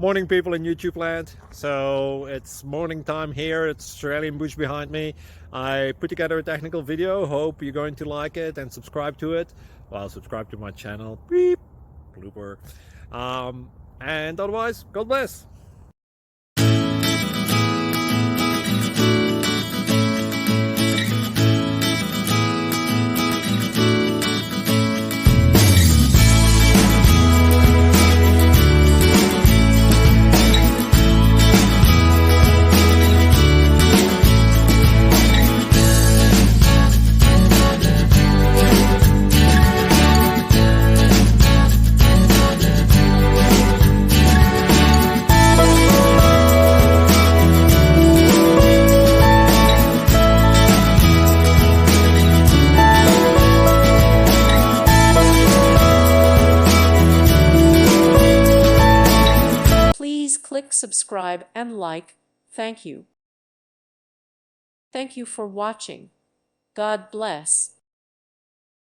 Morning, people in YouTube land. So it's morning time here. It's Australian bush behind me. I put together a technical video. Hope you're going to like it and subscribe to it. Well, subscribe to my channel. Beep. Blooper. And otherwise, God bless. Please click subscribe and like. Thank you. Thank you for watching. God bless.